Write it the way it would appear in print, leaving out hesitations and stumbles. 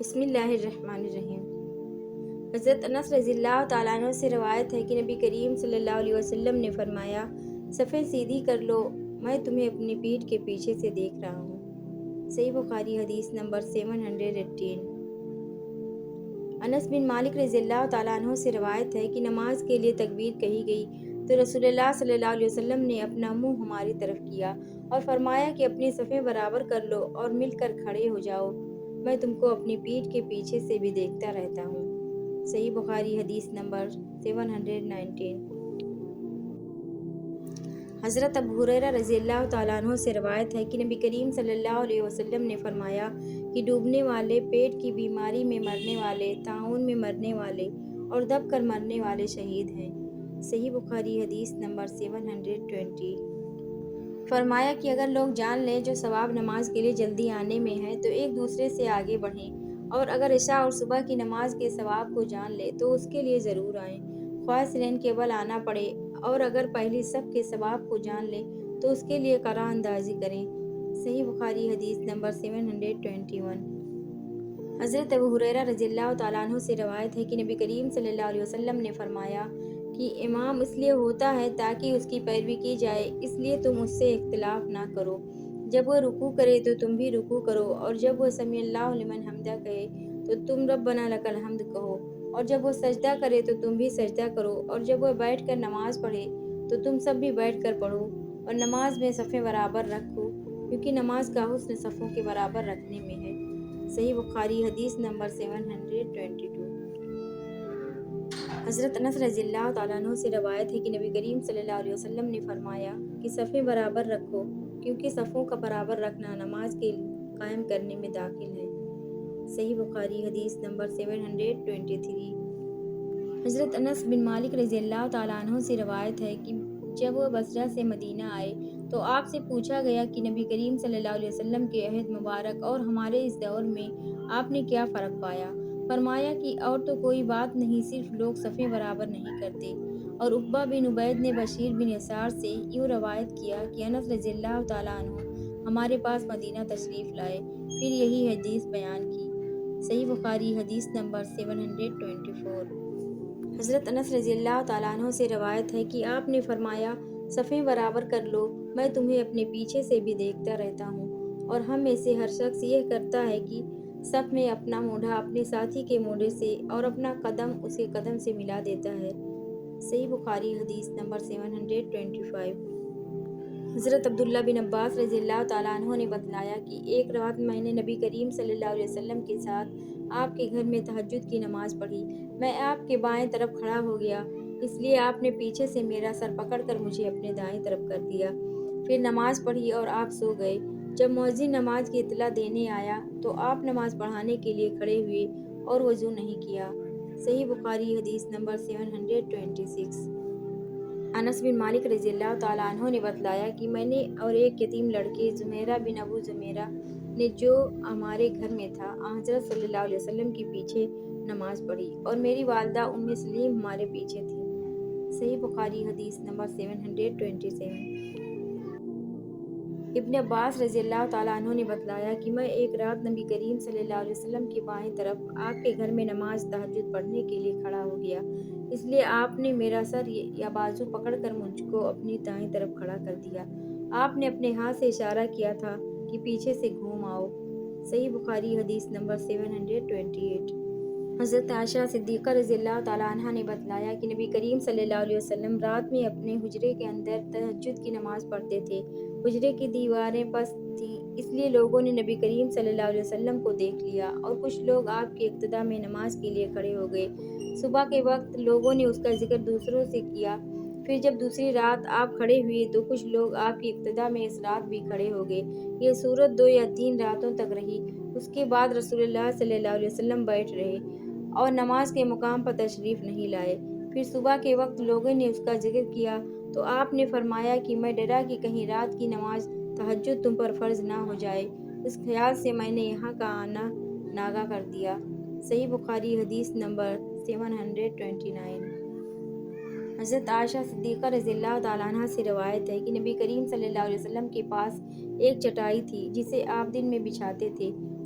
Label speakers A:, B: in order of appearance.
A: بسم اللہ الرحمن الرحیم۔ حضرت انس رضی اللہ تعالیٰ عنہ سے روایت ہے کہ نبی کریم صلی اللہ علیہ وسلم نے فرمایا، صفیں سیدھی کر لو، میں تمہیں اپنی پیٹھ کے پیچھے سے دیکھ رہا ہوں۔ صحیح بخاری حدیث نمبر 718۔ انس بن مالک رضی اللہ تعالیٰ عنہ سے روایت ہے کہ نماز کے لیے تکبیر کہی گئی تو رسول اللہ صلی اللہ علیہ وسلم نے اپنا منہ ہماری طرف کیا اور فرمایا کہ اپنی صفیں برابر کر لو اور مل کر کھڑے ہو جاؤ، میں تم کو اپنی پیٹھ کے پیچھے سے بھی دیکھتا رہتا ہوں۔ صحیح بخاری حدیث نمبر 719۔ حضرت ابو ہریرہ رضی اللہ تعالیٰ عنہ سے روایت ہے کہ نبی کریم صلی اللہ علیہ وسلم نے فرمایا کہ ڈوبنے والے، پیٹ کی بیماری میں مرنے والے، طاعون میں مرنے والے اور دب کر مرنے والے شہید ہیں۔ صحیح بخاری حدیث نمبر 720۔ فرمایا کہ اگر لوگ جان لیں جو ثواب نماز کے لیے جلدی آنے میں ہے تو ایک دوسرے سے آگے بڑھیں، اور اگر عشاء اور صبح کی نماز کے ثواب کو جان لیں تو اس کے لیے ضرور آئیں، خواہ سنین کے بل آنا پڑے، اور اگر پہلی صف کے ثواب کو جان لیں تو اس کے لیے قرأ اندازی کریں۔ صحیح بخاری حدیث نمبر 721۔ حضرت ابو ہریرہ رضی اللہ تعالیٰ عنہ سے روایت ہے کہ نبی کریم صلی اللہ علیہ وسلم نے فرمایا کہ امام اس لیے ہوتا ہے تاکہ اس کی پیروی کی جائے، اس لیے تم اس سے اختلاف نہ کرو۔ جب وہ رکوع کرے تو تم بھی رکوع کرو، اور جب وہ سمیع اللہ لمن حمدہ کہے تو تم ربنا لک الحمد کہو، اور جب وہ سجدہ کرے تو تم بھی سجدہ کرو، اور جب وہ بیٹھ کر نماز پڑھے تو تم سب بھی بیٹھ کر پڑھو، اور نماز میں صفیں برابر رکھو، کیونکہ نماز کا حسن صفوں کے برابر رکھنے میں ہے۔ صحیح بخاری حدیث نمبر 722۔ حضرت انس رضی اللہ تعالیٰ عنہ سے روایت ہے کہ نبی کریم صلی اللہ علیہ وسلم نے فرمایا کہ صفیں برابر رکھو، کیونکہ صفوں کا برابر رکھنا نماز کے قائم کرنے میں داخل ہے۔ صحیح بخاری حدیث نمبر 723۔ حضرت انس بن مالک رضی اللہ تعالیٰ عنہ سے روایت ہے کہ جب وہ بصرہ سے مدینہ آئے تو آپ سے پوچھا گیا کہ نبی کریم صلی اللہ علیہ وسلم کے عہد مبارک اور ہمارے اس دور میں آپ نے کیا فرق پایا؟ فرمایا کہ اور تو کوئی بات نہیں، صرف لوگ صفیں برابر نہیں کرتے۔ اور عقبہ بن عبید نے بشیر بن یسار سے یوں روایت کیا کہ انس رضی اللہ تعالیٰ عنہ ہمارے پاس مدینہ تشریف لائے، پھر یہی حدیث بیان کی۔ صحیح بخاری حدیث نمبر 724۔ حضرت انس رضی اللہ تعالیٰ عنہ سے روایت ہے کہ آپ نے فرمایا، صفیں برابر کر لو، میں تمہیں اپنے پیچھے سے بھی دیکھتا رہتا ہوں۔ اور ہم میں سے ہر شخص یہ کرتا ہے کہ صف میں اپنا موڈھا اپنے ساتھی کے موڈھے سے اور اپنا قدم اس کے قدم سے ملا دیتا ہے۔ صحیح بخاری حدیث نمبر 725۔ حضرت عبداللہ بن عباس رضی اللہ تعالیٰ عنہ نے بتلایا کہ ایک رات میں نے نبی کریم صلی اللہ علیہ وسلم کے ساتھ آپ کے گھر میں تہجد کی نماز پڑھی، میں آپ کے بائیں طرف کھڑا ہو گیا، اس لیے آپ نے پیچھے سے میرا سر پکڑ کر مجھے اپنے دائیں طرف کر دیا، پھر نماز پڑھی اور آپ سو گئے۔ جب مؤذن نماز کی اطلاع دینے آیا تو آپ نماز پڑھانے کے لیے کھڑے ہوئے اور وضو نہیں کیا۔ صحیح بخاری حدیث نمبر 726۔ انس بن مالک رضی اللہ تعالیٰ عنہ نے بتلایا کہ میں نے اور ایک یتیم لڑکے زمیرہ بن ابو زمیرہ نے جو ہمارے گھر میں تھا، حضرت صلی اللہ علیہ وسلم کے پیچھے نماز پڑھی، اور میری والدہ ام سلیم ہمارے پیچھے تھی۔ صحیح بخاری حدیث نمبر 727۔ ابن عباس رضی اللہ تعالیٰ عنہ نے بتلایا کہ میں ایک رات نبی کریم صلی اللہ علیہ وسلم کے بائیں طرف آپ کے گھر میں نماز تہجد پڑھنے کے لیے کھڑا ہو گیا، اس لیے آپ نے میرا سر یا بازو پکڑ کر مجھ کو اپنی دائیں طرف کھڑا کر دیا، آپ نے اپنے ہاتھ سے اشارہ کیا تھا کہ پیچھے سے گھوم آؤ۔ صحیح بخاری حدیث نمبر 728۔ حضرت عائشہ صدیقہ رضی اللہ تعالیٰ عنہ نے بتلایا کہ نبی کریم صلی اللہ علیہ وسلم رات میں اپنے حجرے کے اندر تہجد کی نماز پڑھتے تھے، حجرے کی دیواریں پست تھیں، اس لیے لوگوں نے نبی کریم صلی اللہ علیہ وسلم کو دیکھ لیا، اور کچھ لوگ آپ کی اقتداء میں نماز کے لیے کھڑے ہو گئے۔ صبح کے وقت لوگوں نے اس کا ذکر دوسروں سے کیا، پھر جب دوسری رات آپ کھڑے ہوئے تو کچھ لوگ آپ کی اقتداء میں اس رات بھی کھڑے ہو گئے۔ یہ صورت 2 یا 3 راتوں تک رہی، اس کے بعد رسول اللہ صلی اللہ علیہ وسلم بیٹھ رہے اور نماز کے مقام پر تشریف نہیں لائے۔ پھر صبح کے وقت لوگوں نے اس کا ذکر کیا تو آپ نے فرمایا کہ میں ڈرا کہ کہیں رات کی نماز تہجد تم پر فرض نہ ہو جائے، اس خیال سے میں نے یہاں کا آنا ناگا کر دیا۔ صحیح بخاری حدیث نمبر 729۔ حضرت عائشہ صدیقہ رضی اللہ تعالیٰ عنہ سے روایت ہے کہ نبی کریم صلی اللہ علیہ وسلم کے پاس ایک چٹائی تھی جسے آپ دن میں بچھاتے تھے،